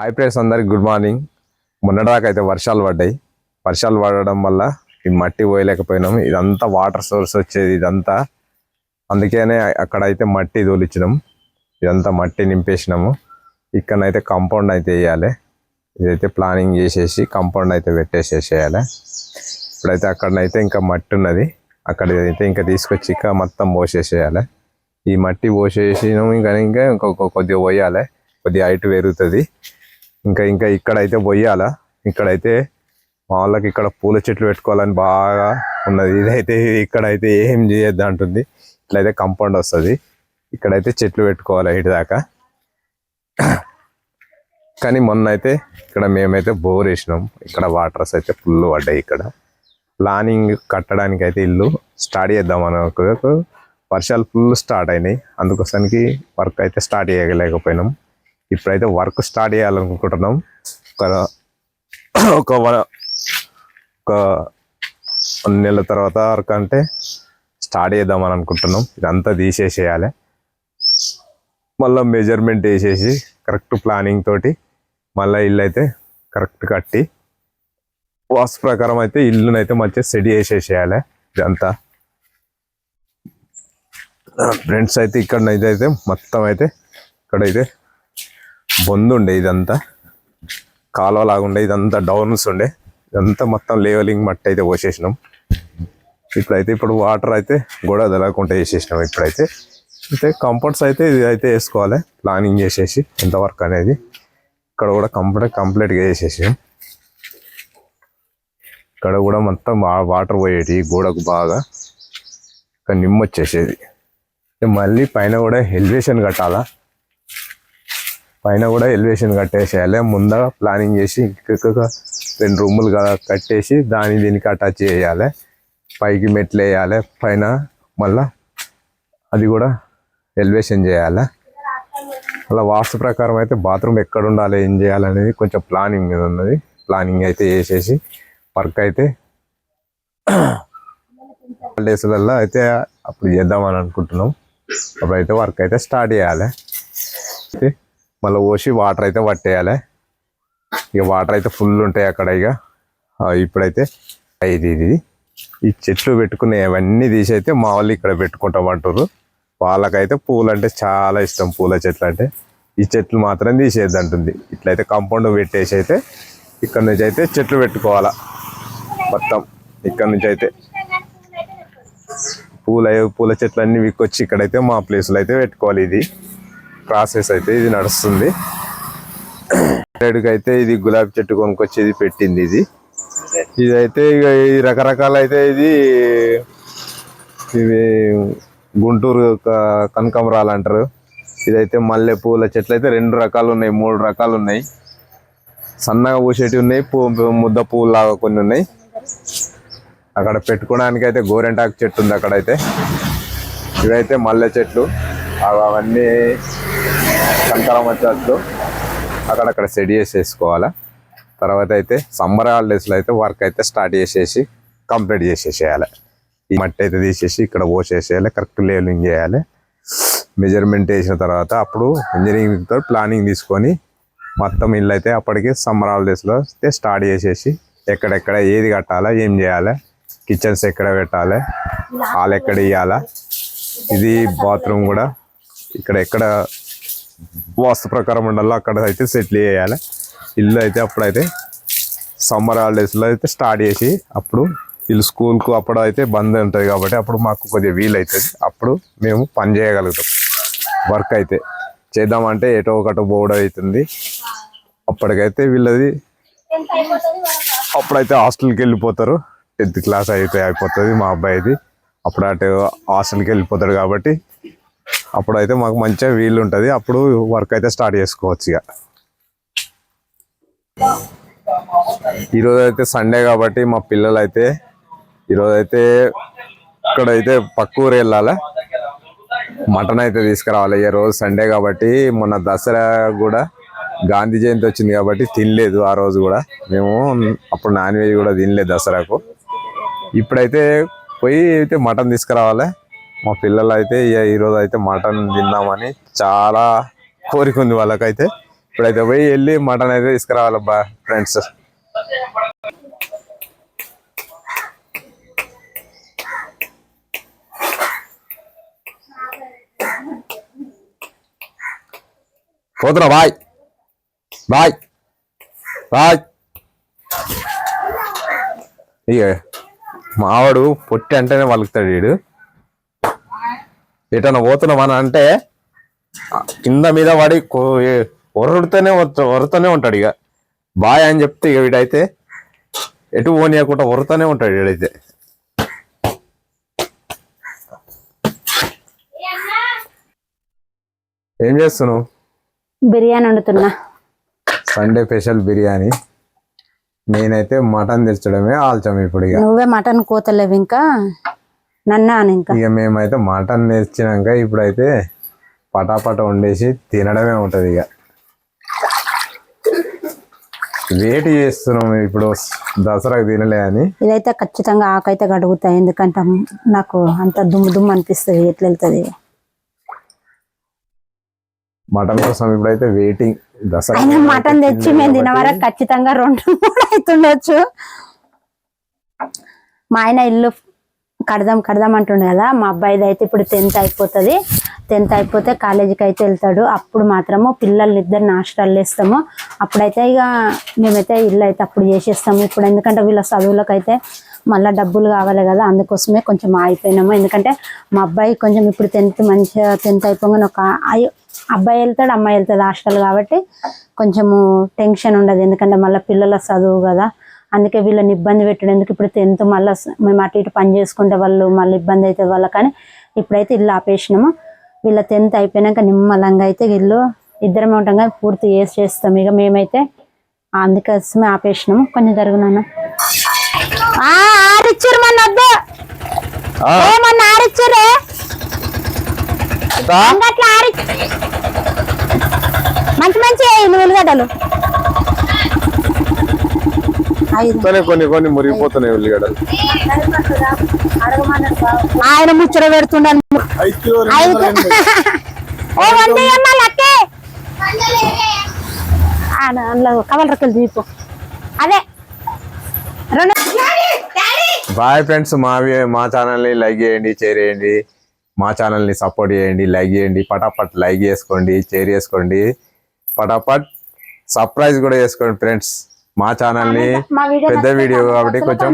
Hi friends, అందరికి good morning. మొన్నటిదాకా అయితే వర్షాలు పడ్డాయి. వర్షాలు పడడం వల్ల ఈ మట్టి పోయలేకపోయినాం. ఇదంతా వాటర్ సోర్స్ వచ్చేది ఇదంతా, అందుకనే అక్కడైతే మట్టి తోలిచ్చినాం. ఇదంతా మట్టి నింపేసినాము. ఇక్కడనైతే కాంపౌండ్ అయితే వేయాలి. ఇదైతే ప్లానింగ్ చేసేసి కాంపౌండ్ అయితే పెట్టేసేసేయాలి. ఇప్పుడైతే అక్కడనైతే ఇంకా మట్టి ఉన్నది, అక్కడైతే ఇంకా తీసుకొచ్చి ఇంకా మొత్తం పోసేసేయాలి. ఈ మట్టి పోసేసినాము. ఇంకా కొద్దిగా పోయాలి, కొద్దిగా హైట్ పెరుగుతుంది. ఇంకా ఇక్కడైతే పోయాలా. ఇక్కడైతే మా వాళ్ళకి ఇక్కడ పూల చెట్లు పెట్టుకోవాలని బాగా ఉన్నది. ఇదైతే ఇక్కడైతే ఏం చేయొద్దు అంటుంది. ఇట్లయితే కాంపౌండ్ వస్తుంది. ఇక్కడైతే చెట్లు పెట్టుకోవాలి ఇటు దాకా. కానీ మొన్న అయితే ఇక్కడ మేమైతే బోర్ వేసినాం. ఇక్కడ వాటర్స్ అయితే ఫుల్ పడ్డాయి. ఇక్కడ ప్లానింగ్ కట్టడానికి అయితే ఇల్లు స్టార్ట్ చేద్దాం అనుకో, వర్షాలు ఫుల్ స్టార్ట్ అయినాయి. అందుకోసానికి వర్క్ అయితే స్టార్ట్ చేయలేకపోయినాం. ఇప్పుడైతే వర్క్ స్టార్ట్ చేయాలనుకుంటున్నాం. ఒక 1 నెల తర్వాత వర్క్ అంటే స్టార్ట్ చేద్దామని అనుకుంటున్నాం. ఇదంతా తీసేసేయాలి, మళ్ళీ మెజర్మెంట్ వేసేసి కరెక్ట్ ప్లానింగ్ తోటి మళ్ళీ ఇల్లు అయితే కరెక్ట్ కట్టి వాస్తు ప్రకారం అయితే ఇల్లునైతే మంచిగా సెట్ చేసేసేయాలి. ఇదంతా ఫ్రెండ్స్ అయితే ఇక్కడనైతే మొత్తం అయితే ఇక్కడైతే బొందు ఉండే, ఇదంతా కాలువ లాగా ఉండే, ఇదంతా డౌన్స్ ఉండే, ఇదంతా మొత్తం లేవలింగ్ మట్టి అయితే పోసేసినాం. ఇప్పుడు వాటర్ అయితే గొడవ తెలకుండా వేసేసినాం. ఇప్పుడైతే కంపౌండ్స్ అయితే ఇది అయితే వేసుకోవాలి, ప్లానింగ్ చేసేసి ఎంతవరకు అనేది. ఇక్కడ కూడా కంప్లీట్గా వేసేసాం. ఇక్కడ కూడా మొత్తం వాటర్ పోయేటి గోడకు బాగా ఇక్కడ నిమ్మొచ్చేసేది. మళ్ళీ పైన కూడా ఎలివేషన్ కట్టాలా. పైన కూడా ఎలివేషన్ కట్టేసేయాలి. ముందర ప్లానింగ్ చేసి ఇంకొక 2 రూములు కట్టేసి దీనికి అటాచ్ చేయాలి. పైకి మెట్లు వేయాలి పైన, మళ్ళా అది కూడా ఎలివేషన్ చేయాలి. అలా వాస్తు ప్రకారం అయితే బాత్రూమ్ ఎక్కడ ఉండాలి, ఏం చేయాలనేది కొంచెం ప్లానింగ్ మీద ఉన్నది. ప్లానింగ్ అయితే వేసేసి వర్క్ అయితే డేస్లలో అయితే అప్పుడు చేద్దామని అనుకుంటున్నాం. అప్పుడైతే వర్క్ అయితే స్టార్ట్ చేయాలి. మళ్ళీ పోసి వాటర్ అయితే పట్టేయాలి. ఇక వాటర్ అయితే ఫుల్ ఉంటాయి అక్కడ. ఇప్పుడైతే ఇది ఈ చెట్లు పెట్టుకునేవన్నీ తీసి అయితే మా వాళ్ళు ఇక్కడ పెట్టుకుంటామంటారు. వాళ్ళకైతే పూలు అంటే చాలా ఇష్టం, పూల చెట్లు అంటే. ఈ చెట్లు మాత్రం తీసేది అంటుంది. ఇట్లయితే కాంపౌండ్ పెట్టేసి అయితే ఇక్కడ నుంచి అయితే చెట్లు పెట్టుకోవాలా. మొత్తం ఇక్కడ నుంచి అయితే పూల చెట్లు అన్నీ వీకొచ్చి ఇక్కడైతే మా ప్లేస్లో అయితే పెట్టుకోవాలి. ఇది ప్రాసెస్ అయితే ఇది నడుస్తుంది. సైడ్కి అయితే ఇది గులాబీ చెట్టు కొనుక్కొచ్చి ఇది పెట్టింది. ఇదైతే ఇక ఈ రకరకాల అయితే ఇవి గుంటూరు కనకాంబరాలు అంటారు. ఇదైతే మల్లె పూల చెట్లు అయితే 2 రకాలు ఉన్నాయి, 3 రకాలు ఉన్నాయి. సన్నగా పూసేటివి ఉన్నాయి, ముద్ద పువ్వు లాగా కొన్ని ఉన్నాయి. అక్కడ పెట్టుకోవడానికి అయితే గోరెంటాకు చెట్టు ఉంది అక్కడైతే. ఇవైతే మల్లె చెట్లు, అవన్నీ కనకాంబరం చెట్లు అక్కడక్కడ సెట్ చేసేసుకోవాలి. తర్వాత అయితే సమ్మర్ హాలిడేస్లో అయితే వర్క్ అయితే స్టార్ట్ చేసేసి కంప్లీట్ చేసేసేయాలి. ఈ మట్టి అయితే తీసేసి ఇక్కడ పోసేసేయాలి, కరెక్ట్ లేవలింగ్ చేయాలి. మెజర్మెంట్ వేసిన తర్వాత అప్పుడు ఇంజనీరింగ్తో ప్లానింగ్ తీసుకొని మొత్తం ఇల్లు అయితే అప్పటికి సమ్మర్ హాలిడేస్లో అయితే స్టార్ట్ చేసేసి ఎక్కడెక్కడ ఏది కట్టాలా, ఏం చేయాలి, కిచెన్స్ ఎక్కడ పెట్టాలి, హాల్ ఎక్కడ ఇవ్వాలా, ఇది బాత్రూమ్ కూడా ఎక్కడ వాస్తు ప్రకారం ఉండాలో అక్కడ అయితే సెటిల్ చేయాలి. ఇల్లు అయితే అప్పుడైతే సమ్మర్ హాలిడేస్లో అయితే స్టార్ట్ చేసి అప్పుడు వీళ్ళు స్కూల్కు అప్పుడు అయితే బంద్ ఉంటుంది కాబట్టి అప్పుడు మాకు కొద్దిగా వీలు అవుతుంది. అప్పుడు మేము పని చేయగలుగుతాం. వర్క్ అయితే చేద్దామంటే ఎటో ఒకటో పోవడం అవుతుంది. అప్పటికైతే వీళ్ళది అప్పుడైతే హాస్టల్కి వెళ్ళిపోతారు. 10th క్లాస్ అయితే అయిపోతుంది మా అబ్బాయిది. అప్పుడు అటు హాస్టల్కి వెళ్ళిపోతాడు కాబట్టి అప్పుడైతే మాకు మంచిగా వీలు ఉంటుంది. అప్పుడు వర్క్ అయితే స్టార్ట్ చేసుకోవచ్చు. ఈరోజు అయితే సండే కాబట్టి మా పిల్లలు అయితే ఈరోజైతే ఇక్కడైతే పక్క ఊరు వెళ్ళాలి, మటన్ అయితే తీసుకురావాలి. ఈ రోజు సండే కాబట్టి మొన్న దసరా కూడా గాంధీ జయంతి వచ్చింది కాబట్టి తినలేదు ఆ రోజు కూడా. మేము అప్పుడు నాన్ వెజ్ కూడా తినలేదు దసరాకు. ఇప్పుడైతే పోయి అయితే మటన్ తీసుకురావాలి. మా పిల్లలు అయితే ఈరోజు అయితే మటన్ తిందామని చాలా కోరిక ఉంది వాళ్ళకైతే. ఇప్పుడైతే పోయి వెళ్ళి మటన్ అయితే తీసుకురావాలబ్బా ఫ్రెండ్స్. పోతున్నా బాయ్ బాయ్ బాయ్. ఇక మావాడు పొట్టి అంటేనే వలుకుతాడు వీడు. ఎటన్నా పోతున్నామని అంటే కింద మీద వాడి వరుతూనే ఉంటాడు. ఇక బాయ్ అని చెప్తే ఇక వీడైతే ఎటు పోనీయకుండా వరుతూనే ఉంటాడు వీడైతే. ఏం చేస్తున్నావు? బిర్యానీ వండుతున్నా. Sunday special biryani. నేనైతే మటన్ తెచ్చడమే ఆల్చం ఇప్పుడు. ఇక నువ్వే మటన్ కోతలేవు ఇంకా ఇంకా ఇక మేమైతే మటన్ తెచ్చినాక ఇప్పుడైతే పటాపట వండేసి తినడమే ఉంటది. ఇక వెయిట్ చేస్తున్నాం ఇప్పుడు దసరాకు తినలే అని. ఇదైతే ఖచ్చితంగా ఆకైతే గడుగుతాయి, ఎందుకంటే నాకు అంత దుమ్ము అనిపిస్తుంది. ఎట్లా వెళ్తుంది మటన్ కోసం ఇప్పుడైతే వెయిటింగ్. దసరా మటన్ తెచ్చి మేము తిన వరకు ఖచ్చితంగా 2-3 అవుతుండొచ్చు. మా ఆయన ఇల్లు కడదాం అంటుండే కదా. మా అబ్బాయిది అయితే ఇప్పుడు 10th అయిపోతుంది. 10th అయిపోతే కాలేజీకి అయితే వెళ్తాడు. అప్పుడు మాత్రము పిల్లలు ఇద్దరు హాస్టల్ వేస్తాము. అప్పుడైతే ఇక మేమైతే ఇల్లు అయితే అప్పుడు చేసేస్తాము. ఇప్పుడు ఎందుకంటే వీళ్ళ చదువులకైతే మళ్ళీ డబ్బులు కావాలి కదా, అందుకోసమే కొంచెం ఆగిపోయినాము. ఎందుకంటే మా అబ్బాయి కొంచెం ఇప్పుడు 10th మంచిగా 10th అయిపోగానే ఒక అబ్బాయి వెళ్తాడు, అమ్మాయి వెళ్తుంది హాస్టల్ కాబట్టి కొంచెము టెన్షన్ ఉండదు. ఎందుకంటే మళ్ళీ పిల్లల చదువు కదా, అందుకే వీళ్ళని ఇబ్బంది పెట్టడం ఎందుకు. ఇప్పుడు 10th మళ్ళీ మేము అటు ఇటు పని చేసుకుంటే వాళ్ళు మళ్ళీ ఇబ్బంది అవుతుంది వాళ్ళ. కానీ ఇప్పుడైతే ఇల్లు ఆపేసినాము. వీళ్ళ 10th అయిపోయినాక నిమ్మలంగా అయితే ఇల్లు ఇద్దరమే ఉంటాం కదా, పూర్తి చేస్తాం. ఇక మేమైతే అందుకోసమే ఆపేసినాము. కొంచెం జరుగునా ఆరిచ్చారు మన వద్దు ఏమన్నా ఆరిచ్చారే అట్లా మంచి ఉల్లిగడ్డలు కొన్ని మురిగిపోతున్నాయి ఉల్లిగడ్డలు. ఆయన ముచ్చట పెడుతున్నాను. కవల రక్కలు తీపు అదే. Bye friends. మా ఛానల్ని లైక్ చేయండి, షేర్ చేయండి. మా ఛానల్ని సపోర్ట్ చేయండి, లైక్ చేయండి. పటాపట్ లైక్ చేసుకోండి, షేర్ చేసుకోండి, పటాపట్ సర్ప్రైజ్ కూడా చేసుకోండి ఫ్రెండ్స్. మా ఛానల్ని పెద్ద వీడియో కాబట్టి కొంచెం